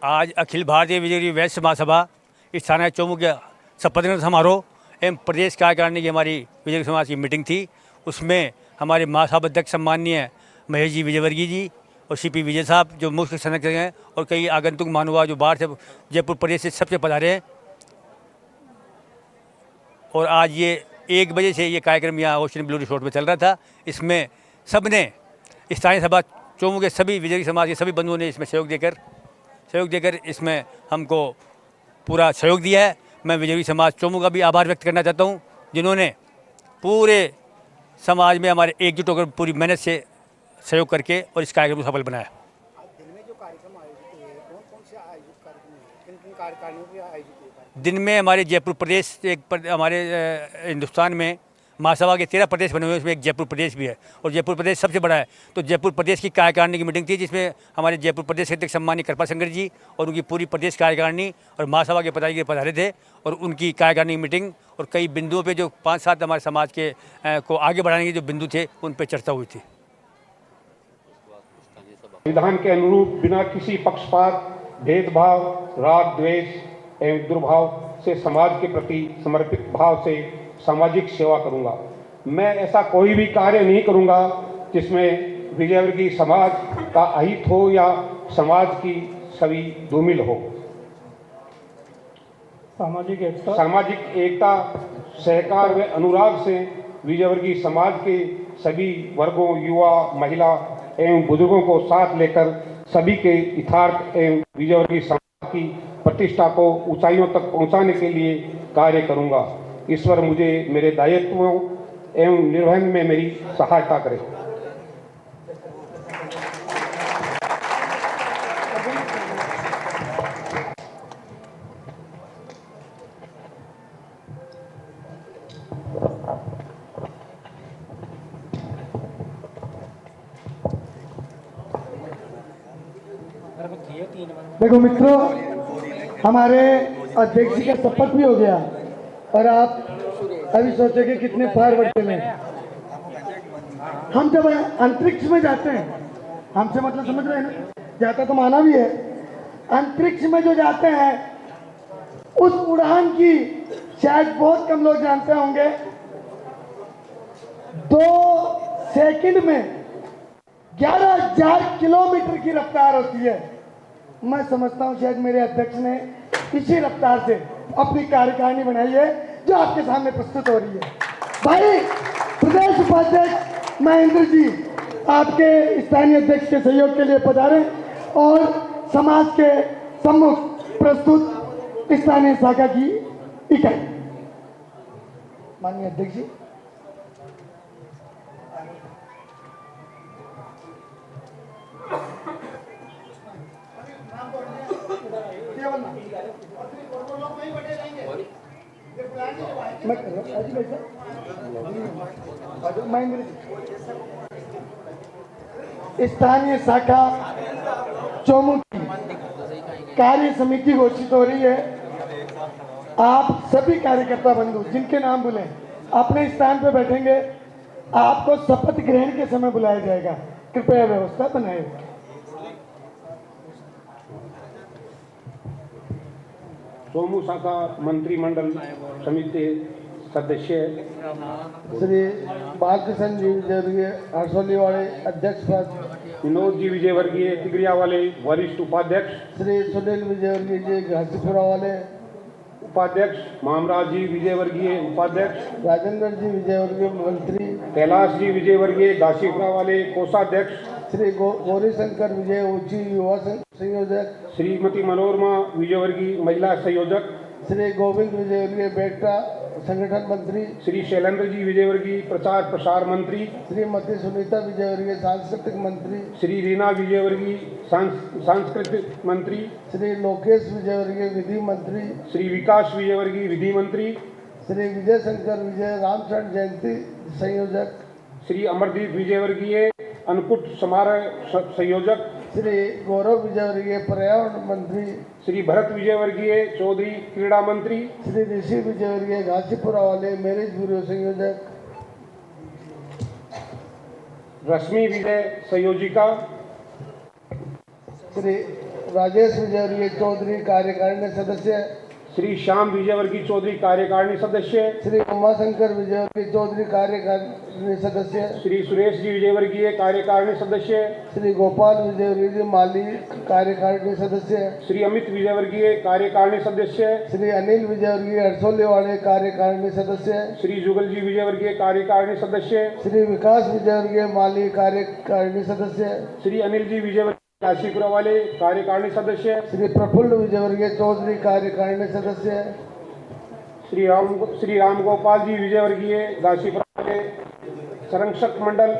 आज अखिल भारतीय विजयवीर वैश्य महासभा स्थानीय चौमू के शपथ ग्रहण समारोह एवं प्रदेश कार्यकारिणी की हमारी विजय समाज की मीटिंग थी। उसमें हमारे महासभा अध्यक्ष सम्माननीय महेश जी विजयवर्गीय जी और सीपी विजय साहब जो मुख्य संरक्षक हैं और कई आगंतुक महानुभाव जो बाहर से जयपुर प्रदेश से सबसे पधारे हैं। और आज ये 1 बजे से ये कार्यक्रम यहाँ ओशन ब्लू रिसोर्ट में चल रहा था। इसमें सबने स्थानीय सभा चौमू के सभी विजयी समाज के सभी बंधुओं ने इसमें सहयोग देकर इसमें हमको पूरा सहयोग दिया है। मैं विजयी समाज चौमू का भी आभार व्यक्त करना चाहता हूँ, जिन्होंने पूरे समाज में हमारे एकजुट होकर पूरी मेहनत से सहयोग करके और इस कार्यक्रम को सफल बनाया। दिन में जो कार्यक्रम आयोजित हुए कौन से आयोजित कार्यक्रम हुए, किन कार्यकारिणियों के आयोजित हुए? दिन में हमारे जयपुर प्रदेश हमारे हिंदुस्तान में महासभा के 13 प्रदेश बने हुए हैं, उसमें एक जयपुर प्रदेश भी है और जयपुर प्रदेश सबसे बड़ा है। तो जयपुर प्रदेश की कार्यकारिणी की मीटिंग थी, जिसमें हमारे जयपुर प्रदेश के अध्यक्ष सम्माननीय कृपा शंकर जी और उनकी पूरी प्रदेश कार्यकारिणी और महासभा के पदाधिकारी पधारे थे और उनकी कार्यकारिणी मीटिंग और कई बिंदुओं पे जो 5-7 हमारे समाज के को आगे बढ़ाने के जो बिंदु थे उन पर चर्चा हुई थी। संविधान के अनुरूप बिना किसी पक्षपात, भेदभाव, राग द्वेष एवं दुर्भाव से समाज के प्रति समर्पित भाव से सामाजिक सेवा करूंगा। मैं ऐसा कोई भी कार्य नहीं करूंगा जिसमें विजयवर्गीय समाज का अहित हो या समाज की छवि धूमिल हो। सामाजिक एकता, सहकार व अनुराग से विजयवर्गीय समाज के सभी वर्गों, युवा, महिला एवं बुजुर्गों को साथ लेकर सभी के हितार्थ एवं विजयवर्गीय समाज की प्रतिष्ठा को ऊंचाइयों तक पहुंचाने के लिए कार्य करूंगा। ईश्वर मुझे मेरे दायित्वों एवं निर्वहन में मेरी सहायता करे। देखो मित्रों, हमारे अध्यक्ष जी का शपथ भी हो गया और आप अभी सोचे कि कितने फॉरवर्ड चले। हम जब अंतरिक्ष में जाते हैं, हमसे मतलब समझ रहे हैं ना, जाता तो माना भी है। अंतरिक्ष में जो जाते हैं उस उड़ान की शायद बहुत कम लोग जानते होंगे। 2 सेकंड में 11,000 किलोमीटर की रफ्तार होती है। मैं समझता हूं शायद मेरे अध्यक्ष ने इसी रफ्तार से अपनी कार्यकारिणी बनाई है जो आपके सामने प्रस्तुत हो रही है। भाई प्रदेश उपाध्यक्ष महेंद्र जी आपके स्थानीय अध्यक्ष के सहयोग के लिए पधारे और समाज के सम्मुख प्रस्तुत स्थानीय शाखा की इकाई। माननीय अध्यक्ष जी। स्थानीय शाखा चौमू की कार्य समिति घोषित हो रही है। आप सभी कार्यकर्ता बंधु जिनके नाम बुले अपने स्थान पर बैठेंगे। आपको शपथ ग्रहण के समय बुलाया जाएगा, कृपया व्यवस्था बनाए। चौमू शाखा मंत्रिमंडल समिति सदस्य श्री बालकृष्ण जी विजयवर्गीय हरसोली वाले अध्यक्ष पद, विनोद जी विजयवर्गीय तिगरिया वाले वरिष्ठ उपाध्यक्ष, श्री सुनील विजयवर्गीय जी घासीपुरा वाले उपाध्यक्ष, मामराज जी विजयवर्गीय उपाध्यक्ष, राजेंद्र जी विजयवर्गीय मंत्री, कैलाश जी विजयवर्गीय घासीपुरा वाले कोषाध्यक्ष, श्री गौरी शंकर विजय ऊंची युवा संयोजक, श्रीमती मनोरमा विजयवर्गीय महिला संयोजक, श्री गोविंद विजयवर्गीय बेटा संगठन मंत्री, श्री शैलेंद्र जी विजयवर्गीय प्रचार प्रसार मंत्री, श्रीमती सुनीता विजयवर्गीय सांस्कृतिक मंत्री, श्री रीना विजयवर्गीय सांस्कृतिक मंत्री, श्री लोकेश विजयवर्गीय विधि मंत्री, श्री विकास विजयवर्गीय विधि मंत्री, श्री विजय शंकर विजय रामचंद्र जयंती संयोजक, श्री अमरदीप विजयवर्गीय अन्नकूट समारोह संयोजक, श्री गौरव विजयवर्गीय पर्यावरण मंत्री, श्री भरत विजयवर्गीय चौधरी क्रीड़ा मंत्री, श्री ऋषि विजयवर्गीय घासीपुरा वाले मैरिज ब्यूरो संयोजक, रश्मि विजय संयोजिका, श्री राजेश विजयवर्गीय चौधरी कार्यकारिणी सदस्य, श्री श्याम विजयवर्गीय चौधरी कार्यकारिणी सदस्य, श्री उमाशंकर विजयवर्गीय चौधरी कार्यकारिणी सदस्य, श्री सुरेश जी विजयवर्गीय कार्यकारिणी सदस्य, श्री गोपाल विजयवर्गीय माली कार्यकारिणी सदस्य, श्री अमित विजयवर्गीय कार्यकारिणी सदस्य, श्री अनिल विजयवर्गीय हरसोले वाले कार्यकारिणी सदस्य, श्री जुगल जी विजयवर्गीय कार्यकारिणी सदस्य, श्री विकास विजयवर्गीय माली कार्यकारिणी सदस्य, श्री अनिल जी विजयवर्गीय काशीपुरा वाले कार्यकारिणी सदस्य, श्री प्रफुल्ल विजयवर्गीय चौधरी कार्यकारिणी सदस्य, श्री राम गोपाल जी विजयवर्गीय गाशीपुरा वाले संरक्षक मंडल,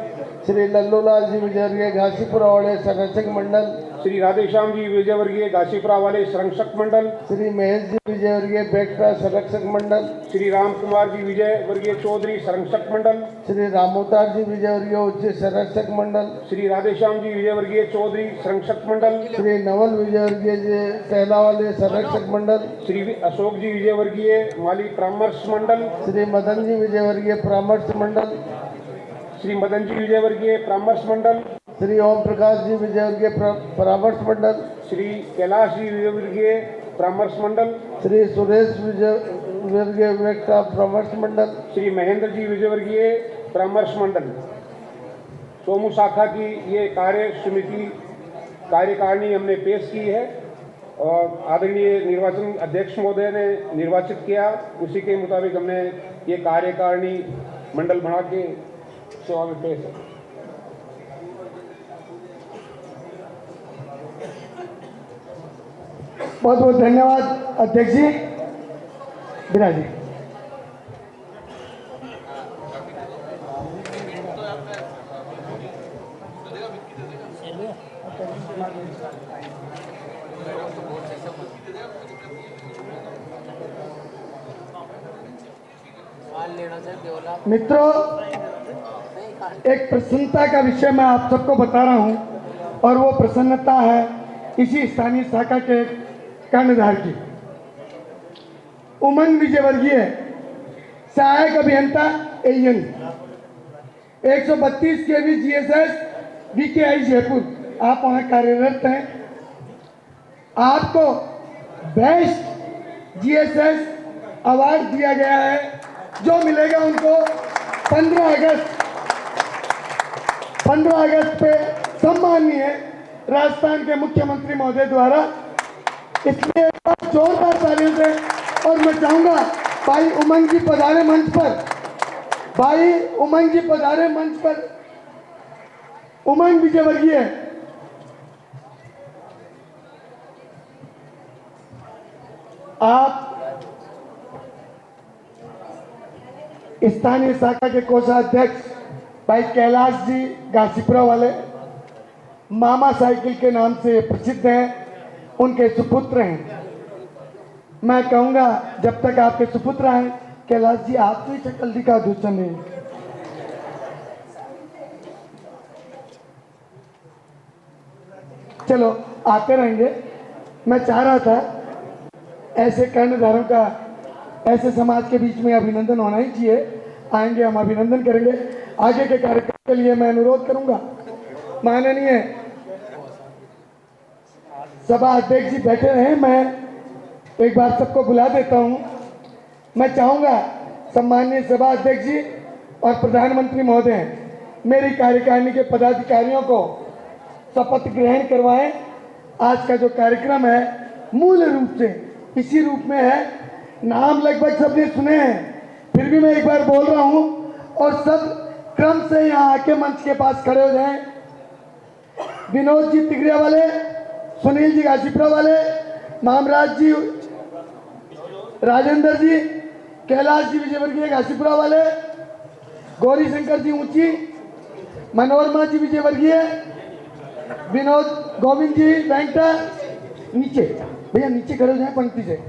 श्री लल्लूलाल जी विजयवर्गीय घासीपुरा वाले संरक्षक मंडल, श्री राधेश्याम जी विजयवर्गीय गाशीपुरा वाले संरक्षक मंडल, श्री महेश जी विजयवर्गीय बेगटा संरक्षक मंडल, श्री राम कुमार जी विजयवर्गीय चौधरी संरक्षक मंडल, श्री रामोतार जी विजयवर्गीय उच्च संरक्षक मंडल, श्री राधेश्याम जी विजयवर्गीय चौधरी संरक्षक मंडल, श्री नवल विजयवर्गीय जी टहला वाले संरक्षक मंडल, श्री अशोक जी विजयवर्गीय माली परामर्श मंडल, श्री मदन जी विजयवर्गीय परामर्श मंडल, श्री मदन जी विजयवर्गीय परामर्श मंडल, श्री ओम प्रकाश जी विजयवर्गीय परामर्श मंडल, श्री कैलाश जी विजयवर्गीय परामर्श मंडल, श्री सुरेश विजयवर्गीय बेगटा परामर्श मंडल, श्री महेंद्र जी विजयवर्गीय परामर्श मंडल। सोमू शाखा की ये कार्य समिति कार्यकारिणी हमने पेश की है और आदरणीय निर्वाचन अध्यक्ष महोदय ने निर्वाचित किया, उसी के मुताबिक हमने ये कार्यकारिणी मंडल बना के सेवा में पेश है। बहुत बहुत धन्यवाद अध्यक्ष जी। विराजी मित्रों, एक प्रसन्नता का विषय मैं आप सबको बता रहा हूं और वो प्रसन्नता है इसी स्थानीय शाखा के कर्णधार की। उमंग विजयवर्गीय सहायक अभियंता AN 132 KV GSS VKI Jaipur, आप वहां कार्यरत हैं। आपको बेस्ट जीएसएस अवार्ड दिया गया है जो मिलेगा उनको 15 अगस्त पे सम्माननीय राजस्थान के मुख्यमंत्री महोदय द्वारा। इसलिए जोरदार तालियों से, और मैं चाहूंगा भाई उमंग जी पधारे मंच पर, भाई उमंग जी पधारे मंच पर। उमंग विजयवर्गीय आप स्थानीय शाखा के कोषाध्यक्ष भाई कैलाश जी घासीपुरा वाले मामा साइकिल के नाम से प्रसिद्ध हैं, उनके सुपुत्र हैं। मैं कहूंगा जब तक आपके सुपुत्र हैं, कैलाश जी आप तो शक्ल दिखा दो समय। चलो आते रहेंगे। मैं चाह रहा था ऐसे कर्णधारों का ऐसे समाज के बीच में अभिनंदन होना ही चाहिए। आएंगे, हम अभिनंदन करेंगे। आगे के कार्यक्रम के लिए मैं अनुरोध करूंगा माननीय सभा अध्यक्ष जी बैठे रहे, मैं एक बार सबको बुला देता हूं। मैं चाहूंगा सम्माननीय सभा अध्यक्ष जी और प्रधानमंत्री महोदय मेरी कार्यकारिणी के पदाधिकारियों को शपथ ग्रहण करवाएं। आज का जो कार्यक्रम है मूल रूप से इसी रूप में है। नाम लगभग सबने सुने हैं, फिर भी मैं एक बार बोल रहा हूं और सब क्रम से यहाँ आके मंच के पास खड़े हो जाएं। विनोद जी तिगरिया वाले, सुनील जी घासीपुरा वाले, मामराज जी, राजेंद्र जी, कैलाश जी विजयवर्गीय घासीपुरा वाले, गौरी शंकर जी ऊंची, मनोरमा जी विजयवर्गीय, विनोद गोविंद जी वेंकटा नीचे, भैया नीचे खड़े हो जाए पंक्ति से।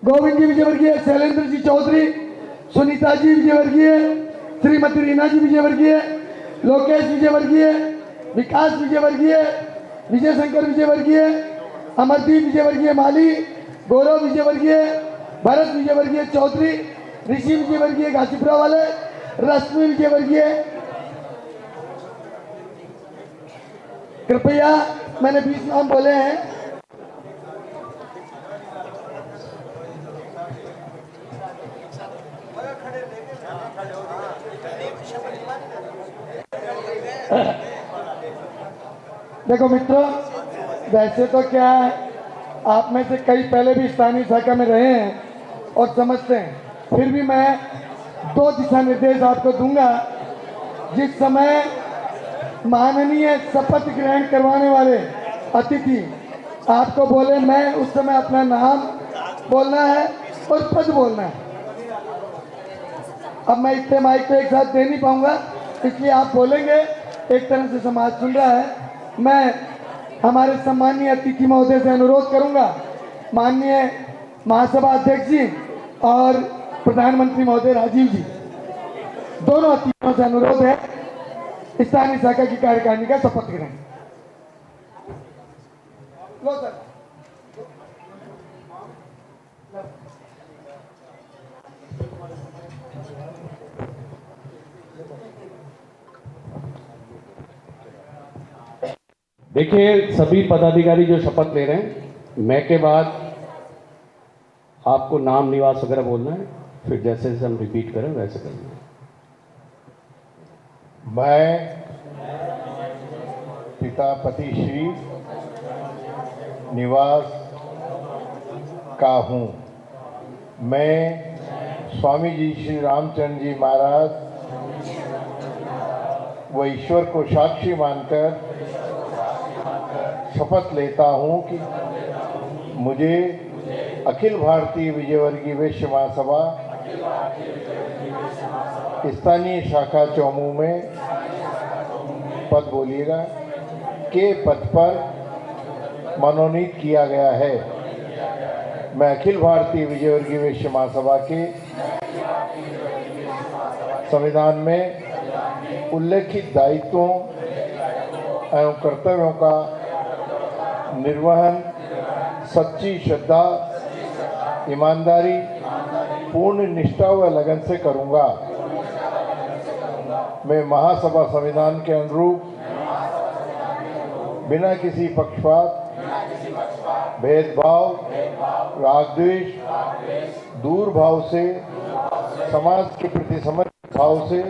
गोविंद जी विजयवर्गीय, शैलेंद्र जी चौधरी, सुनीता जी विजयवर्गीय, श्रीमती रीना जी विजयवर्गीय, लोकेश विजयवर्गीय, विकास विजयवर्गीय, विजय शंकर विजयवर्गीय, अमरदीप विजयवर्गीय माली, गौरव विजयवर्गीय, भरत विजयवर्गीय चौधरी, ऋषि विजयवर्गीय घासीपुरा वाले, रश्मि विजयवर्गीय। कृपया मैंने 20 नाम बोले हैं। देखो मित्रों, वैसे तो क्या है, आप में से कई पहले भी स्थानीय शाखा में रहे हैं और समझते हैं, फिर भी मैं 2 दिशा निर्देश आपको दूंगा। जिस समय माननीय शपथ ग्रहण करवाने वाले अतिथि आपको बोले, मैं उस समय अपना नाम बोलना है और पद बोलना है। अब मैं इतने माइक तो एक साथ दे नहीं पाऊंगा, इसलिए आप बोलेंगे, एक तरह से समाज सुन रहा है। मैं हमारे सम्मानीय अतिथि महोदय से अनुरोध करूंगा, माननीय महासभा अध्यक्ष जी और प्रधानमंत्री महोदय राजीव जी, दोनों अतिथियों से अनुरोध है स्थानीय शाखा की कार्यकारिणी का शपथ ग्रहण। लो सर। देखिए, सभी पदाधिकारी जो शपथ ले रहे हैं, मैं के बाद आपको नाम निवास वगैरह बोलना है, फिर जैसे जैसे हम रिपीट करें वैसे करना है। मैं पिता पति श्री निवास का हूँ। मैं स्वामी जी श्री रामचंद्र जी महाराज व ईश्वर को साक्षी मानकर शपथ लेता हूँ कि मुझे अखिल भारतीय विजयवर्गीय वैश्य महासभा स्थानीय शाखा चौमू में पद बोलिएगा के पद पर मनोनीत किया गया है। मैं अखिल भारतीय विजयवर्गीय वैश्य महासभा के संविधान में उल्लेखित दायित्वों एवं कर्तव्यों का निर्वहन सच्ची श्रद्धा, ईमानदारी, पूर्ण निष्ठा व लगन से करूंगा। मैं महासभा संविधान के अनुरूप बिना किसी पक्षपात, भेदभाव, राग द्वेष, दूर भाव से, समाज के प्रति समर्पित भाव से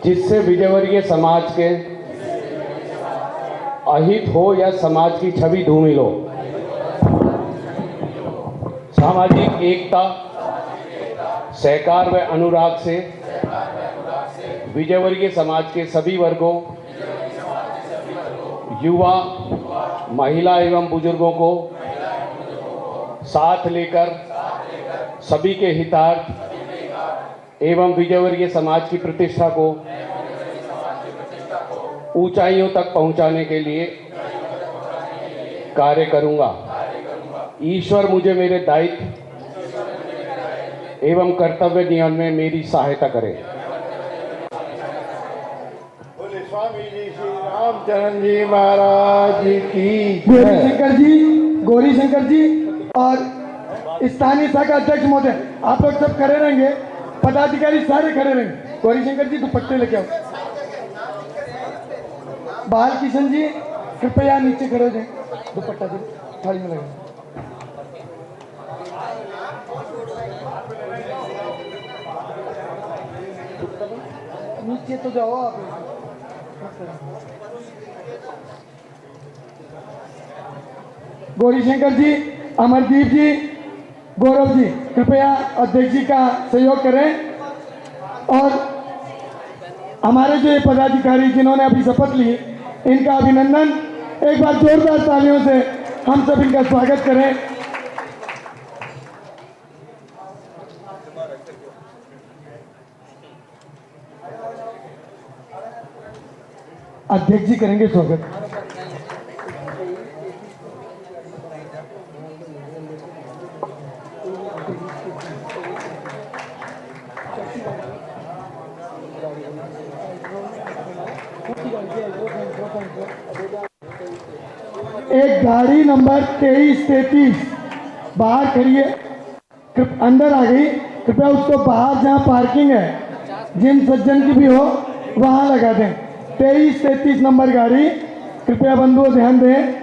जिससे विजयवर्गीय समाज के अहित हो या समाज की छवि धूमिल हो, सामाजिक एकता, सहकार व अनुराग से विजयवर्गीय समाज के सभी वर्गों, युवा, महिला एवं बुजुर्गों को साथ लेकर सभी के हितार्थ एवं विजयवर्गीय समाज की प्रतिष्ठा को ऊंचाइयों तक पहुंचाने के लिए कार्य करूंगा। ईश्वर मुझे मेरे दायित्व एवं कर्तव्य नियम में मेरी सहायता करे। बोले स्वामी जी श्री रामचंद्र जी महाराज की गौरी शंकर जी और स्थानीय शाखा अध्यक्ष महोदय, आप लोग सब खड़े रहेंगे, पदाधिकारी सारे खड़े रहेंगे। गौरी शंकर जी दुपट्टे लेके आओ। बाल किशन जी कृपया नीचे खड़े हो जाए, दुपट्टा जी थाली में लगे। नीचे तो जाओ आप। गौरी शंकर जी, अमरदीप जी, गौरव जी, कृपया अध्यक्ष जी का सहयोग करें। और हमारे जो ये पदाधिकारी जिन्होंने अभी शपथ ली, इनका अभिनंदन, एक बार जोरदार तालियों से हम सब इनका स्वागत करें। अध्यक्ष जी करेंगे स्वागत। एक गाड़ी नंबर 2333 बाहर खड़ी है। अंदर आ गई, कृपया उसको बाहर जहाँ पार्किंग है जिन सज्जन की भी हो वहाँ लगा दें। 23-33 नंबर गाड़ी, कृपया बंधुओं ध्यान दें।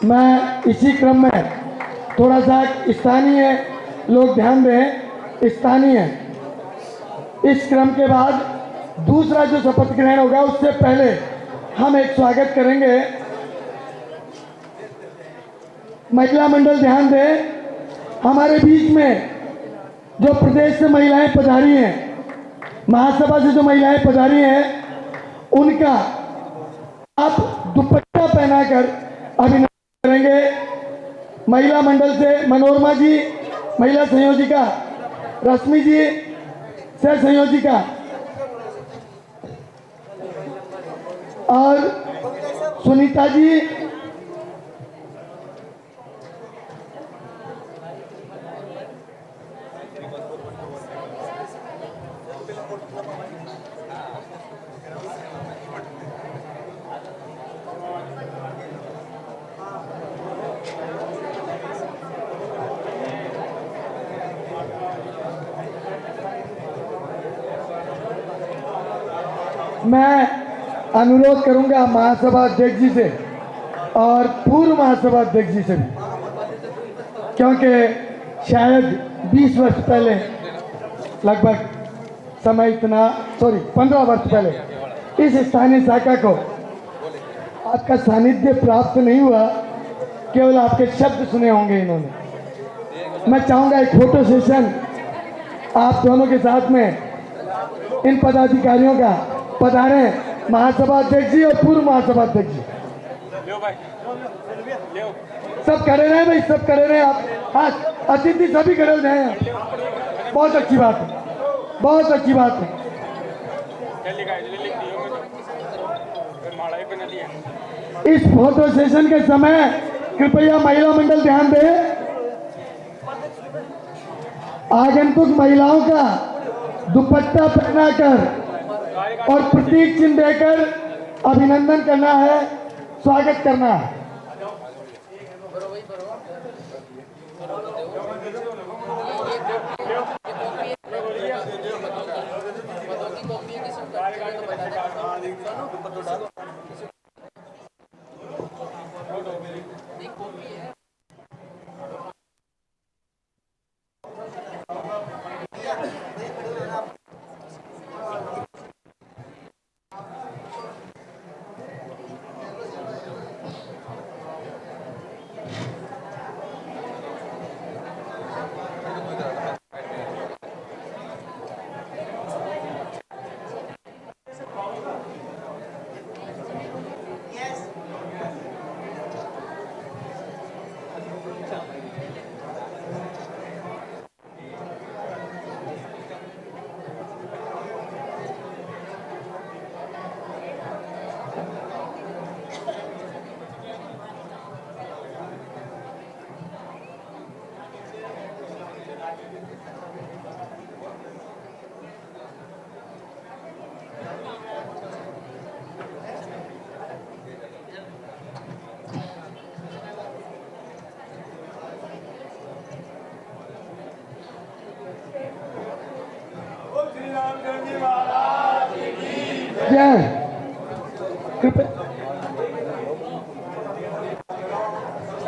मैं इसी क्रम में थोड़ा सा स्थानीय लोग ध्यान दें, स्थानीय इस क्रम के बाद दूसरा जो शपथ ग्रहण होगा उससे पहले हम एक स्वागत करेंगे। महिला मंडल ध्यान दें, हमारे बीच में जो प्रदेश से महिलाएं पधारी हैं, महासभा से जो महिलाएं पधारी हैं, उनका आप दुपट्टा पहनाकर अभिनंदन करेंगे। महिला मंडल से मनोरमा जी, महिला संयोजिका, रश्मि जी सह संयोजिका, और सुनीता जी, मैं अनुरोध करूंगा महासभा अध्यक्ष जी से और पूर्व महासभा अध्यक्ष जी से भी, क्योंकि शायद 20 वर्ष पहले, लगभग समय इतना 15 वर्ष पहले इस स्थानीय शाखा को आपका सानिध्य प्राप्त नहीं हुआ, केवल आपके शब्द सुने होंगे इन्होंने। मैं चाहूंगा एक फोटो सेशन आप दोनों के साथ में इन पदाधिकारियों का पधारे, महासभा अध्यक्ष जी और पूर्व महासभा अध्यक्ष जी। सब खड़े रहे भाई, सब खड़े रहे आप। हाँ, अतिथि सभी खड़े हो जाए। बहुत अच्छी बात है, बहुत अच्छी बात है। इस फोटो सेशन के समय कृपया महिला मंडल ध्यान दें। आगंतुक महिलाओं का दुपट्टा पहनाकर और प्रतीक चिन्ह देकर अभिनंदन करना है, स्वागत करना है।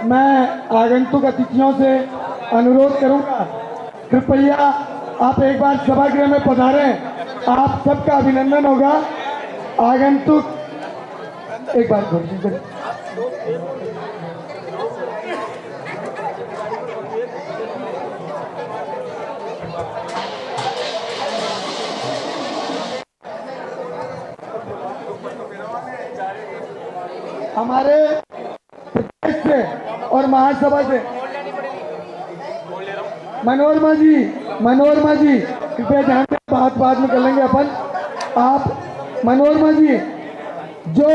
मैं आगंतुक अतिथियों से अनुरोध करूंगा, कृपया आप एक बार सभागृह में पधारें। आप सबका अभिनंदन होगा। आगंतुक एक बार घोषित करें। हमारे प्रदेश से और महासभा से मनोरमा जी कृपया ध्यान दें, बात बाद में कर लेंगे अपन। आप मनोरमा जी, जो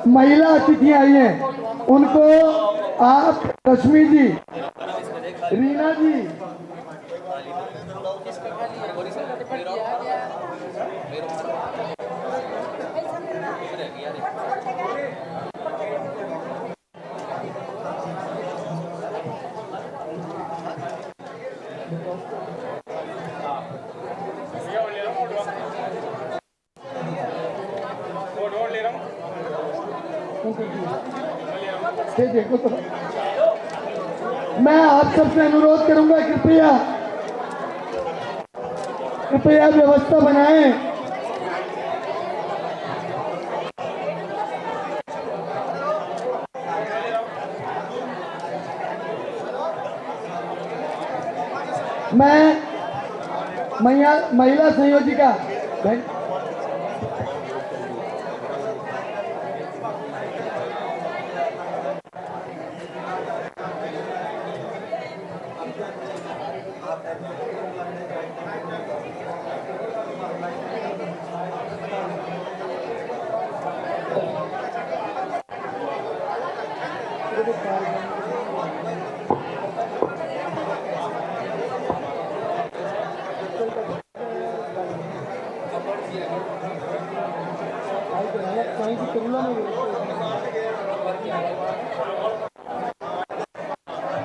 महिला अतिथि आई हैं उनको आप, रश्मि जी, रीना जी, ये देखो तो मैं आप सबसे अनुरोध करूंगा, कृपया कृपया व्यवस्था बनाएं। मैं महिला संयोजिका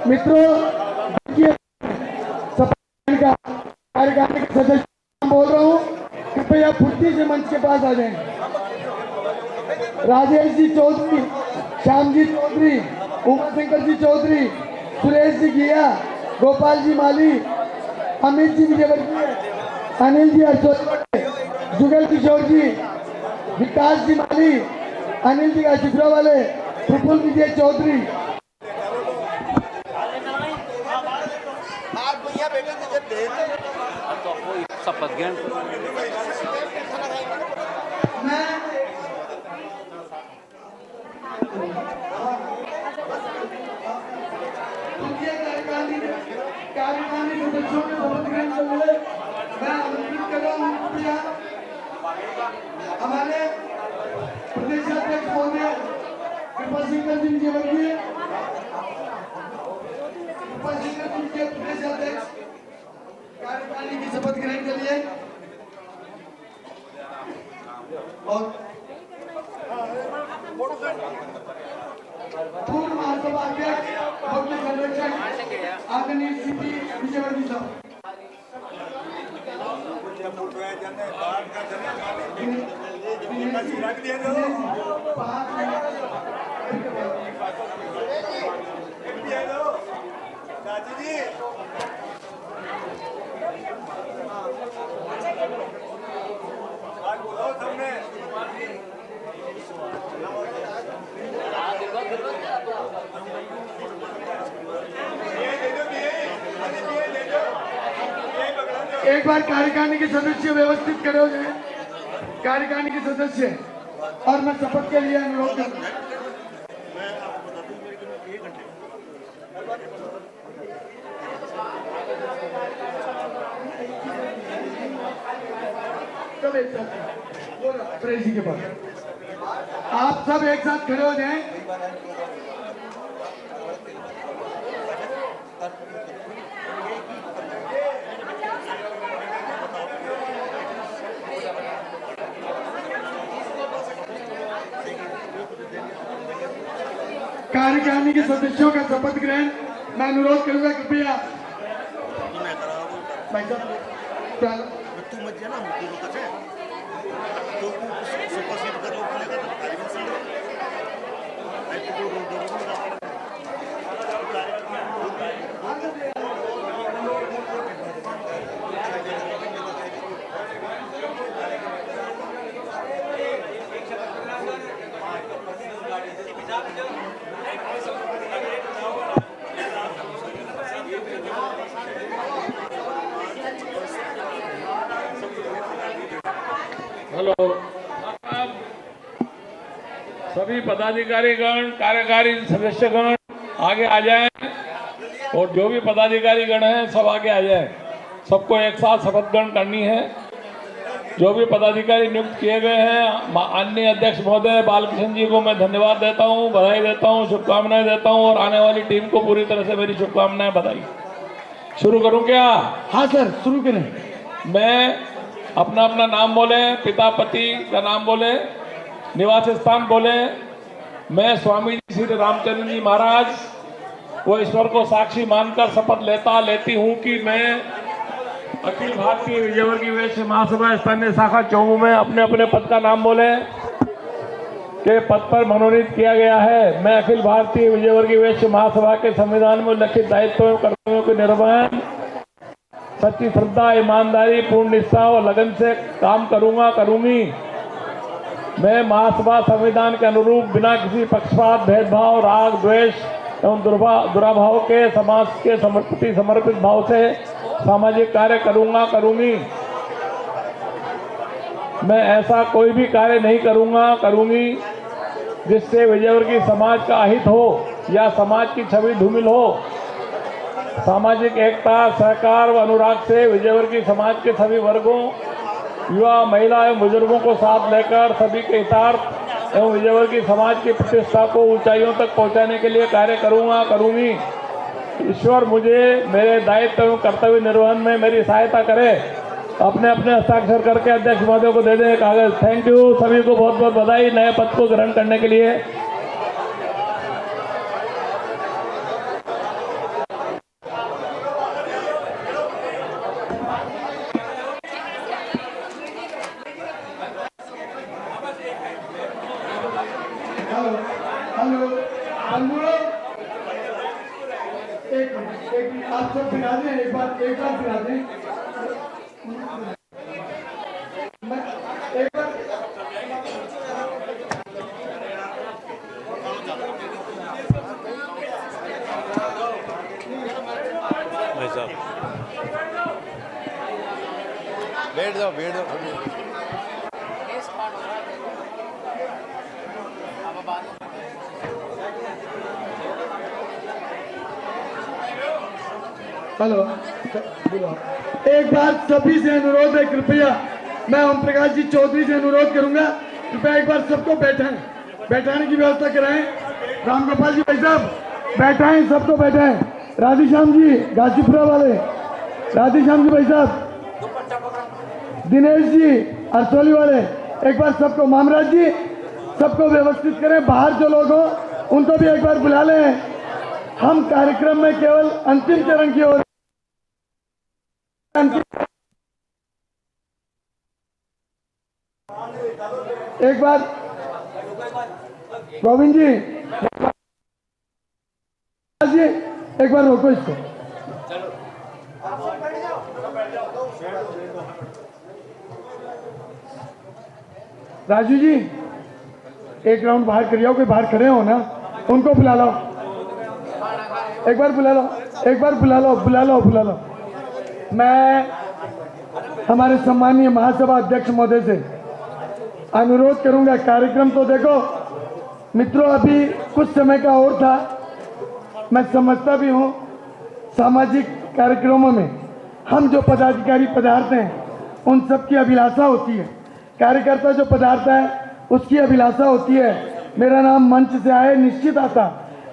मित्रों, देखिए कार्यकारिणी के सदस्य बोल रहा हूँ, कृपया फुर्ती से मंच के पास आ जाएं। राजेश जी चौधरी, श्याम जी चौधरी, उमा शंकर जी चौधरी, सुरेश जी गिया, गोपाल जी माली, अमित जी विजयवर्गीय, अनिल जी अशोक, जुगल किशोर जी, विकास जी माली, अनिल जी का वाले, प्रफुल्ल विजय चौधरी। शपथ ग्रहण कार्यकारिणी सदस्यों के शपथ ग्रहण के लिए मैं आमंत्रित कर रहा हूँ हमारे प्रदेशाध्यक्ष महोदय कृपा सिंह जी विजयवर्गीय, कृपा सिंह जी के प्रदेशाध्यक्ष कार्यकारिणी की शपथ ग्रहण के लिए, और पूर्व महासभा अध्यक्ष मुख्य संरक्षक आदरणीय सीपी विजयवर्गीय साहब। एक बार कार्यकारिणी के सदस्य व्यवस्थित खड़े हो जाए, कार्यकारिणी के सदस्य, और मैं शपथ के लिए अनुरोध करूंगा। सब एक साथ प्रेस जी के पास आप सब एक साथ खड़े हो जाएं। कार्यकारिणी के सदस्यों का शपथ ग्रहण मैं अनुरोध करूंगा, कृपया भाई साहब तू मत जाना मुझे लोग है तो सुपरसीड कर लो बोलेगा तो कार्यक्रम से आई तो दो हेलो, अब सभी पदाधिकारीगण, कार्यकारी सदस्यगण आगे आ जाएं, और जो भी पदाधिकारीगण हैं सब आगे आ जाएं। सबको एक साथ शपथ ग्रहण करनी है। जो भी पदाधिकारी नियुक्त किए गए हैं, माननीय अध्यक्ष महोदय बालकृष्ण जी को मैं धन्यवाद देता हूं, बधाई देता हूं, शुभकामनाएं देता हूं, और आने वाली टीम को पूरी तरह से मेरी शुभकामनाएं, बधाई। शुरू करूं क्या? हाँ सर, शुरू करें। मैं अपना नाम बोले, पिता पति का नाम बोले, निवास स्थान बोले। मैं स्वामी जी श्री रामचंद्र जी महाराज वो ईश्वर को साक्षी मानकर शपथ लेती हूँ कि मैं अखिल भारतीय विजयवर्गीय वैश्य महासभा स्थानीय शाखा चौमू में अपने अपने पद का नाम बोले के पद पर मनोनीत किया गया है। मैं अखिल भारतीय विजयवर्गीय वैश्य महासभा के संविधान में उल्लिखित दायित्वों एवं कर्तव्यों के निर्वहन सच्ची श्रद्धा, ईमानदारी, पूर्ण निष्ठा और लगन से काम करूंगी। मैं महासभा संविधान के अनुरूप बिना किसी पक्षपात, भेदभाव, राग, द्वेष एवं दुराभाव के समाज के प्रति समर्पित भाव से सामाजिक कार्य करूंगी। मैं ऐसा कोई भी कार्य नहीं करूंगी जिससे विजयवर्गीय समाज का अहित हो या समाज की छवि धूमिल हो। सामाजिक एकता, सहकार व अनुराग से विजयवर्गीय समाज के सभी वर्गों, युवा, महिला एवं बुजुर्गों को साथ लेकर सभी के हितार्थ एवं विजयवर्गीय समाज की प्रतिष्ठा को ऊंचाइयों तक पहुंचाने के लिए कार्य करूंगी। ईश्वर मुझे मेरे दायित्व एवं कर्तव्य निर्वहन में मेरी सहायता करे। अपने अपने हस्ताक्षर करके अध्यक्ष महोदय को दे दें कागज। थैंक यू, सभी को बहुत बहुत बधाई नए पद को ग्रहण करने के लिए। हेलो बंधुओं, एक आप सब फिरा दें, एक बार फिरा दें। एक बार भाई साहब बैठ जाओ। हेलो, एक बार सभी से अनुरोध है, कृपया मैं ओम प्रकाश जी चौधरी से अनुरोध करूंगा, कृपया एक बार सबको बैठाने की व्यवस्था कराएं। राम गोपाल जी भाई साहब बैठाएं, सबको बैठाएं। राधेश्याम जी गाजीपुरा वाले, राधेश्याम जी भाई साहब, दिनेश जी अरसोली वाले, एक बार सबको, मामराज जी सबको व्यवस्थित करें। बाहर जो लोग हो उनको भी एक बार बुला लें। हम कार्यक्रम में केवल अंतिम चरण की ओर एक बार गोविंद जी एक बार रोको इसको। राजू जी एक राउंड बाहर कर जाओ, कोई बाहर खड़े हो ना, उनको बुला लो, एक बार बुला लो। मैं हमारे सम्मानीय महासभा अध्यक्ष महोदय से अनुरोध करूंगा, कार्यक्रम तो देखो मित्रों, अभी कुछ समय का और था, मैं समझता भी हूं सामाजिक कार्यक्रमों में हम जो पदाधिकारी पधारते हैं उन सब की अभिलाषा होती है, कार्यकर्ता जो पधारता है उसकी अभिलाषा होती है मेरा नाम मंच से आए निश्चित आता,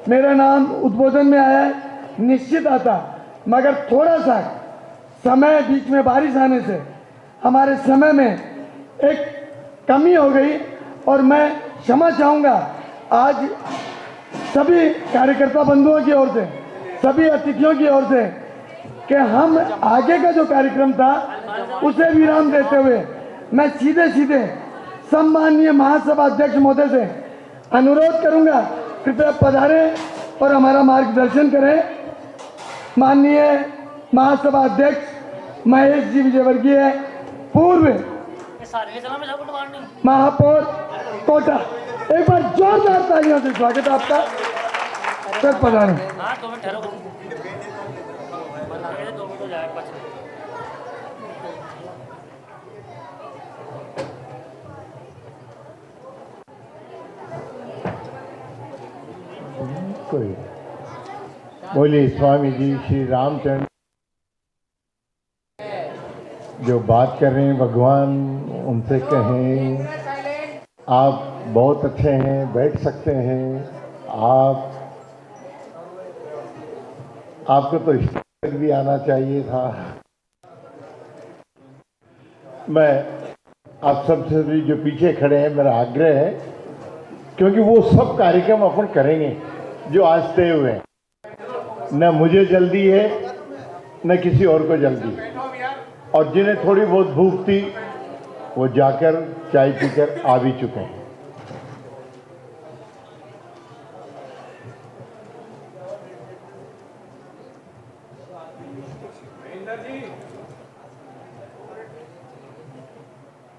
मेरा नाम उद्बोधन में आया है निश्चित आता, मगर थोड़ा सा समय बीच में बारिश आने से हमारे समय में एक कमी हो गई और मैं क्षमा चाहूँगा आज सभी कार्यकर्ता बंधुओं की ओर से, सभी अतिथियों की ओर से, कि हम आगे का जो कार्यक्रम था उसे विराम देते हुए मैं सीधे सम्माननीय महासभा अध्यक्ष महोदय से अनुरोध करूंगा, कृपया पधारें और हमारा मार्गदर्शन करें। माननीय महासभा अध्यक्ष महेश जी विजयवर्गीय, पूर्व महापौर कोटा, एक बार जोरदार तालियों से स्वागत है आपका। सर पधारें। बोलिए स्वामी जी श्री रामचंद्र जो बात कर रहे हैं भगवान उनसे कहें, आप बहुत अच्छे हैं, बैठ सकते हैं। आपको तो स्टेज भी आना चाहिए था। मैं आप सबसे भी जो पीछे खड़े हैं, मेरा आग्रह है, क्योंकि वो सब कार्यक्रम अपन करेंगे जो आज तय हुए हैं। न मुझे जल्दी है न किसी और को जल्दी है, और जिन्हें थोड़ी बहुत भूख थी वो जाकर चाय पीकर आ भी चुके हैं।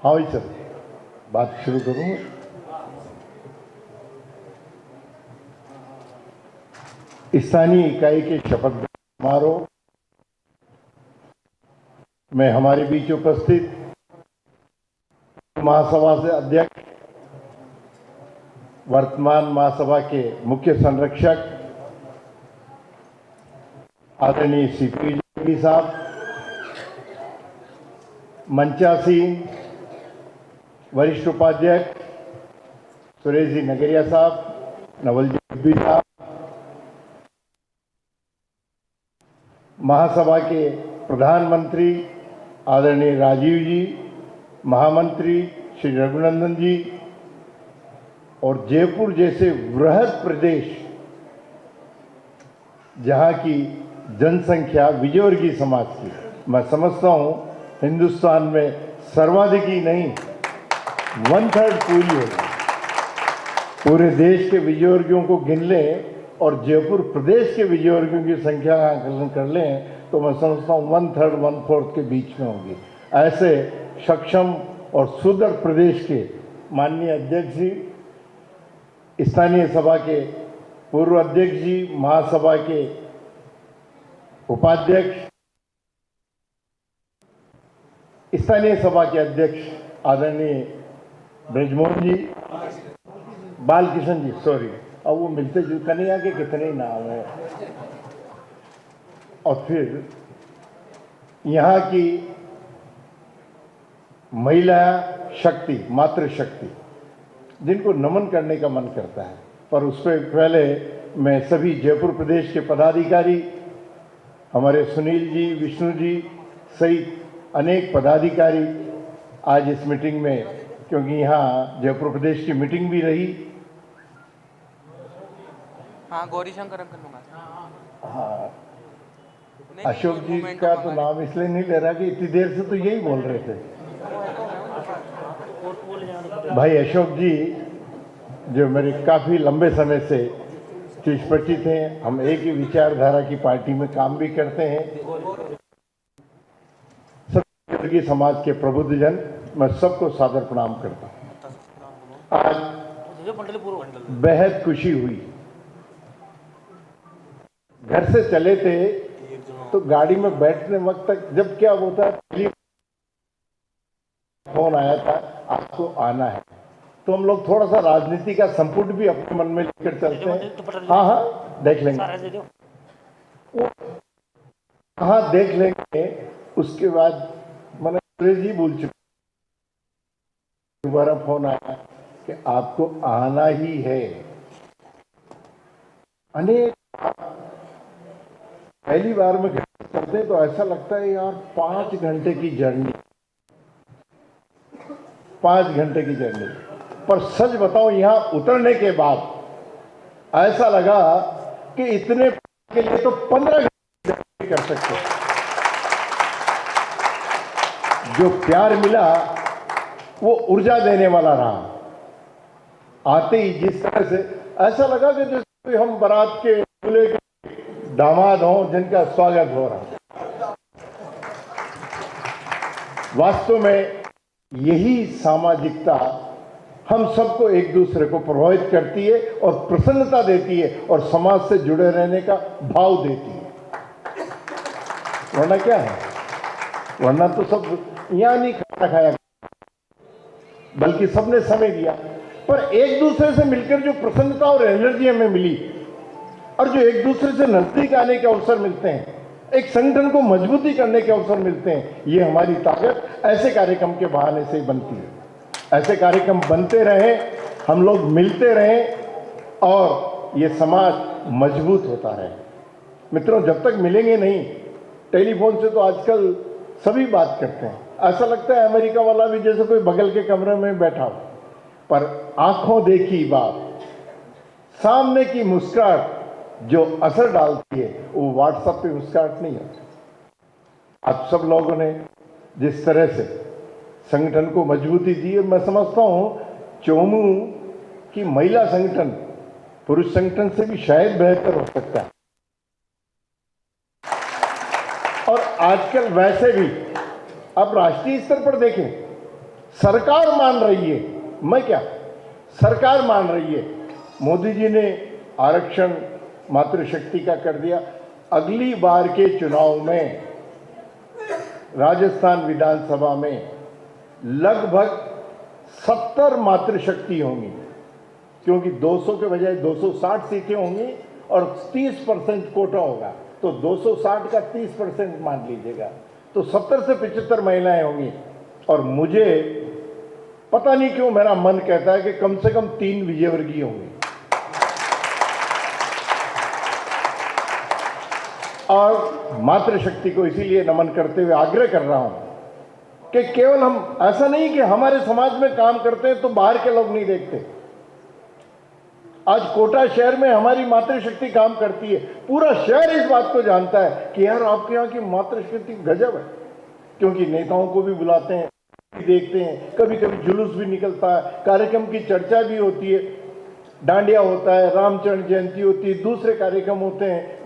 हाँ भाई सर, बात शुरू करूँ। स्थानीय इकाई के शपथ समारोह में हमारे बीच उपस्थित महासभा से अध्यक्ष, वर्तमान महासभा के मुख्य संरक्षक आदरणीय सीपी जोगी साहब, मंचासीन वरिष्ठ उपाध्यक्ष सुरेश जी नगरिया साहब, नवल जी साहब, महासभा के प्रधानमंत्री आदरणीय राजीव जी, महामंत्री श्री रघुनंदन जी, और जयपुर जैसे वृहद प्रदेश जहां की जनसंख्या विजयवर्गीय समाज की, मैं समझता हूं हिंदुस्तान में सर्वाधिक ही नहीं 1/3 पूरी होगी। पूरे देश के विजयवर्गीयों को गिन लें और जयपुर प्रदेश के विजयवर्गीयों की संख्या का आकलन कर लें तो मैं समझता हूँ 1/3 1/4 के बीच में होगी। ऐसे सक्षम और सुदृढ़ प्रदेश के माननीय अध्यक्ष जी, स्थानीय सभा के पूर्व अध्यक्ष जी, महासभा के उपाध्यक्ष, स्थानीय सभा के अध्यक्ष आदरणीय ब्रजमोहन जी, बालकिशन जी, सॉरी, अब वो मिलते जुलते कन्हैया के कितने नाम है, और फिर यहाँ की महिला शक्ति, मातृशक्ति, जिनको नमन करने का मन करता है। पर उससे पहले मैं सभी जयपुर प्रदेश के पदाधिकारी, हमारे सुनील जी, विष्णु जी सहित अनेक पदाधिकारी आज इस मीटिंग में, क्योंकि यहाँ जयपुर प्रदेश की मीटिंग भी रही। हाँ, गौरीशंकर अंकल। हाँ, अशोक जी का तो नाम इसलिए नहीं ले रहा कि इतनी देर से तो यही बोल रहे थे। भाई अशोक जी जो मेरे काफ़ी लंबे समय से चिष्पचित हैं, हम एक ही विचारधारा की पार्टी में काम भी करते हैं। सभी समाज के प्रबुद्धजन, मैं सबको सादर प्रणाम करता हूँ। आज बेहद खुशी हुई। घर से चले थे तो गाड़ी में बैठने वक्त तक जब क्या होता है, फोन आया था आपको आना है, तो हम लोग थोड़ा सा राजनीति का संपुट भी अपने मन में लेकर चलते हैं। हाँ हाँ देख लेंगे, हाँ देख लेंगे। उसके बाद मैंने सुरेश जी बोल चुके, दोबारा फोन आया कि आपको आना ही है। अनेक पहली बार में करते तो ऐसा लगता है यार 5 घंटे की जर्नी, 5 घंटे की जर्नी, पर सच बताओ यहाँ उतरने के बाद ऐसा लगा कि इतने के लिए तो 15 घंटे जर्नी कर सकते। जो प्यार मिला वो ऊर्जा देने वाला रहा। आते ही जिस तरह से ऐसा लगा कि जैसे हम बारात के दूल्हे के दामाद हों जिनका स्वागत हो रहा। वास्तव में यही सामाजिकता हम सबको एक दूसरे को प्रभावित करती है और प्रसन्नता देती है और समाज से जुड़े रहने का भाव देती है। वरना क्या है, वरना तो सब यहाँ नहीं खाना खाया, बल्कि सबने समय दिया। पर एक दूसरे से मिलकर जो प्रसन्नता और एनर्जी हमें मिली और जो एक दूसरे से नजदीक आने के अवसर मिलते हैं, एक संगठन को मजबूती करने के अवसर मिलते हैं, ये हमारी ताकत ऐसे कार्यक्रम के बहाने से ही बनती है। ऐसे कार्यक्रम बनते रहें, हम लोग मिलते रहें और ये समाज मजबूत होता रहे। मित्रों, जब तक मिलेंगे नहीं, टेलीफोन से तो आजकल सभी बात करते हैं, ऐसा लगता है अमेरिका वाला भी जैसे कोई बगल के कमरे में बैठा हो, पर आंखों देखी बात, सामने की मुस्कुराहट जो असर डालती है वो व्हाट्सएप पे मुस्कुराहट नहीं होती। आप सब लोगों ने जिस तरह से संगठन को मजबूती दी है, मैं समझता हूं चोमू की महिला संगठन पुरुष संगठन से भी शायद बेहतर हो सकता है। और आजकल वैसे भी अब राष्ट्रीय स्तर पर देखें, सरकार मान रही है, मैं क्या, सरकार मान रही है। मोदी जी ने आरक्षण मातृशक्ति का कर दिया। अगली बार के चुनाव में राजस्थान विधानसभा में लगभग 70 मातृशक्ति होंगी, क्योंकि 200 के बजाय 260 सीटें होंगी और 30% कोटा होगा, तो 260 का 30% मान लीजिएगा, तो 70 से 75 महिलाएं होंगी। और मुझे पता नहीं क्यों मेरा मन कहता है कि कम से कम 3 विजयवर्गीय होंगे। और मातृशक्ति को इसीलिए नमन करते हुए आग्रह कर रहा हूं कि केवल हम, ऐसा नहीं कि हमारे समाज में काम करते हैं तो बाहर के लोग नहीं देखते। आज कोटा शहर में हमारी मातृशक्ति काम करती है, पूरा शहर इस बात को जानता है कि यार आपके यहाँ की मातृशक्ति गजब है, क्योंकि नेताओं को भी बुलाते हैं, देखते हैं, कभी कभी जुलूस भी निकलता है, कार्यक्रम की चर्चा भी होती है, डांडिया होता है, रामचंद्र जयंती होती है, दूसरे कार्यक्रम होते हैं,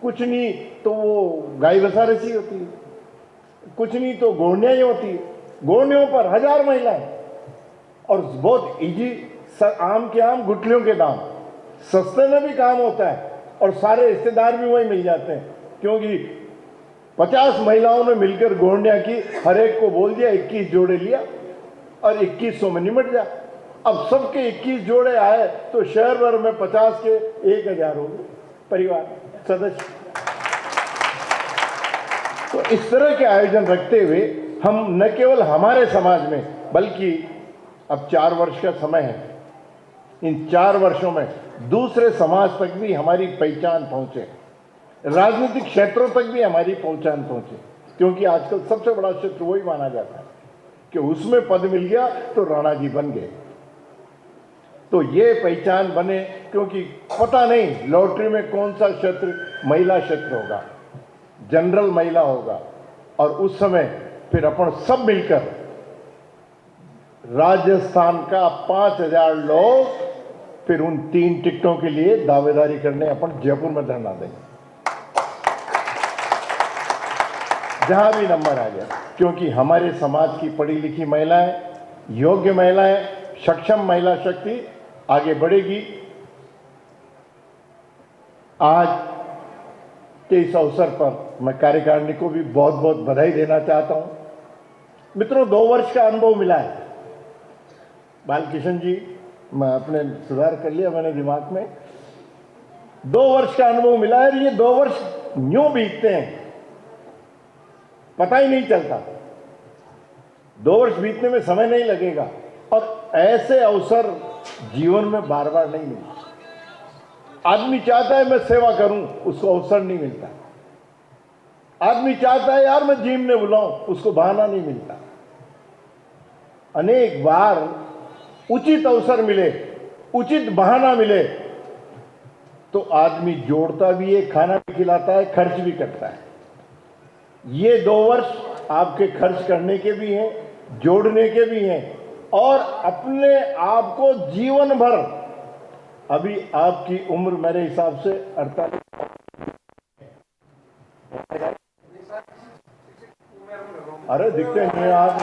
कुछ नहीं तो वो गाय बसारसी होती है, कुछ नहीं तो गोड़नियाँ ही होती है, गोड़नियों पर 1000 महिलाएं, और बहुत इजी, आम के आम गुठलियों के दाम, सस्ते में भी काम होता है और सारे रिश्तेदार भी वही मिल जाते हैं, क्योंकि 50 महिलाओं ने मिलकर गोड़निया की, हर एक को बोल दिया 21 जोड़े लिया और 2100 में निमट जा। अब सबके 21 जोड़े आए तो शहर भर में 50 के 1000 हो गए परिवार सदस्य। तो इस तरह के आयोजन रखते हुए हम न केवल हमारे समाज में, बल्कि अब 4 वर्ष का समय है, इन 4 वर्षों में दूसरे समाज तक भी हमारी पहचान पहुंचे, राजनीतिक क्षेत्रों तक भी हमारी पहचान पहुंचे, क्योंकि आजकल सबसे बड़ा क्षेत्र वही माना जाता है कि उसमें पद मिल गया तो राणा जी बन गए। तो ये पहचान बने, क्योंकि पता नहीं लॉटरी में कौन सा क्षेत्र महिला क्षेत्र होगा, जनरल महिला होगा, और उस समय फिर अपन सब मिलकर राजस्थान का 5000 लोग फिर उन 3 टिकटों के लिए दावेदारी करने अपन जयपुर में धरना देंगे, जहां भी नंबर आ जाए, क्योंकि हमारे समाज की पढ़ी लिखी महिलाएं, योग्य महिलाएं, सक्षम महिला शक्ति आगे बढ़ेगी। आज के इस अवसर पर मैं कार्यकारिणी को भी बहुत बहुत बधाई देना चाहता हूं। मित्रों, 2 वर्ष का अनुभव मिला है। बालकिशन जी, मैं अपने सुधार कर लिया मैंने दिमाग में, 2 वर्ष का अनुभव मिला है। ये 2 वर्ष यूं बीतते हैं, पता ही नहीं चलता, 2 वर्ष बीतने में समय नहीं लगेगा, और ऐसे अवसर जीवन में बार बार नहीं मिलते। आदमी चाहता है मैं सेवा करूं, उसको अवसर नहीं मिलता। आदमी चाहता है यार मैं जिम में बुलाऊं, उसको बहाना नहीं मिलता। अनेक बार उचित अवसर मिले, उचित बहाना मिले तो आदमी जोड़ता भी है, खाना भी खिलाता है, खर्च भी करता है। ये 2 वर्ष आपके खर्च करने के भी हैं, जोड़ने के भी हैं, और अपने आप को जीवन भर, अभी आपकी उम्र मेरे हिसाब से 48, अरे दिखते नहीं आप,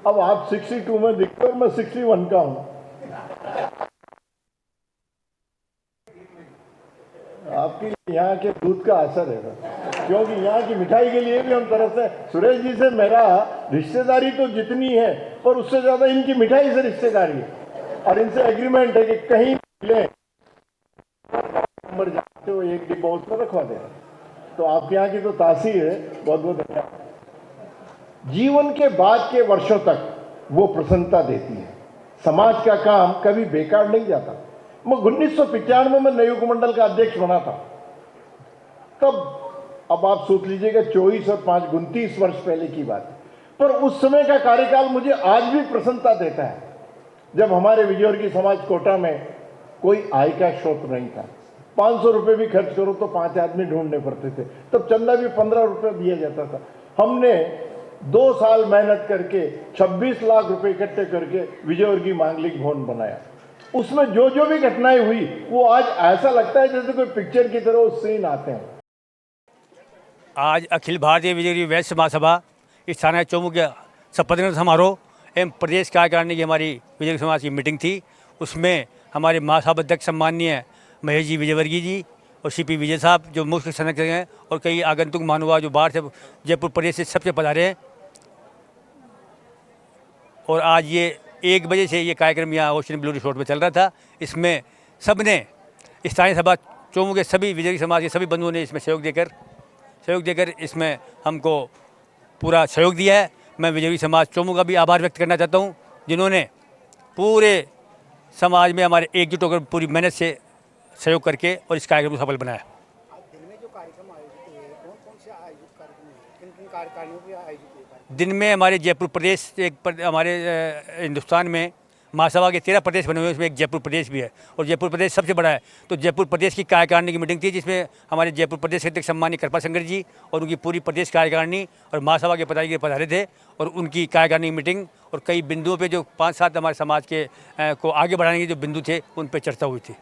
अब आप 62 में दिखते हो, मैं 61 का हूं। आपकी यहाँ के दूध का असर है, क्योंकि यहाँ की मिठाई के लिए भी हम तरसते। सुरेश जी से मेरा रिश्तेदारी तो जितनी है, पर उससे ज्यादा इनकी मिठाई से रिश्तेदारी है, और इनसे एग्रीमेंट है कि कहीं मिले नंबर जाते हो 1 डिब्बा उसमें रखवा दे। तो आपके यहाँ की तो तासीर है, बहुत बहुत धन्यवाद। जीवन के बाद के वर्षों तक वो प्रसन्नता देती है। समाज का काम कभी बेकार नहीं जाता। मैं 1995 में नयुग मंडल का अध्यक्ष बना था, तब अब आप सोच लीजिएगा 24 और 5 29 वर्ष पहले की बात है। पर उस समय का कार्यकाल मुझे आज भी प्रसन्नता देता है, जब हमारे विजयवर्गीय समाज कोटा में कोई आय का स्रोत नहीं था। 500 रुपये भी खर्च करो तो 5 आदमी ढूंढने पड़ते थे, तब चंदा भी 15 रुपये दिया जाता था। हमने 2 साल मेहनत करके 26 लाख रुपए इकट्ठे करके विजयवर्गीय मांगलिक भवन बनाया। उसमें जो जो भी घटनाएं हुई वो आज ऐसा लगता है जैसे कोई पिक्चर की तरह वो सीन आते हैं। आज अखिल भारतीय विजयवर्गीय वैश्य महासभा स्थानीय चौमू के शपथ ग्रहण समारोह एवं प्रदेश कार्यकारिणी की हमारी विजयवर्गीय समाज की मीटिंग थी। उसमें हमारे महासभा अध्यक्ष सम्माननीय महेश जी विजयवर्गीय जी और सीपी विजय साहब जो मुख्य संरक्षक हैं और कई आगंतुक महानुभाव जो बाहर से जयपुर प्रदेश से सबसे पधारे हैं। और आज ये 1 बजे से ये कार्यक्रम यहाँ ओशन ब्लू रिसोर्ट में चल रहा था। इसमें सब ने स्थानीय सभा चौमू के सभी विजयवर्गीय समाज के सभी बंधुओं ने इसमें सहयोग देकर इसमें हमको पूरा सहयोग दिया है। मैं विजयवर्गीय समाज चौमू का भी आभार व्यक्त करना चाहता हूँ, जिन्होंने पूरे समाज में हमारे एकजुट होकर पूरी मेहनत से सहयोग करके और इस कार्यक्रम को सफल बनाया। आज दिन में जो कार्यक्रम आयोजित हुए कौन कौन से आयोजित कार्यक्रम हुए, किन किन कार्यकारिणियों के आयोजित हुए कार्यक्रम? दिन में हमारे जयपुर प्रदेश हमारे हिंदुस्तान में महासभा के 13 प्रदेश बने हुए हैं, उसमें एक जयपुर प्रदेश भी है और जयपुर प्रदेश सबसे बड़ा है। तो जयपुर प्रदेश की कार्यकारिणी की मीटिंग थी, जिसमें हमारे जयपुर प्रदेश के अध्यक्ष सम्माननीय कृपा शंकर जी और उनकी पूरी प्रदेश कार्यकारिणी और महासभा के पदाधिकारी पधारे थे और उनकी कार्यकारिणी मीटिंग और कई बिंदुओं पे जो 5-7 हमारे समाज के को आगे बढ़ाने के जो बिंदु थे उन पर चर्चा हुई थी।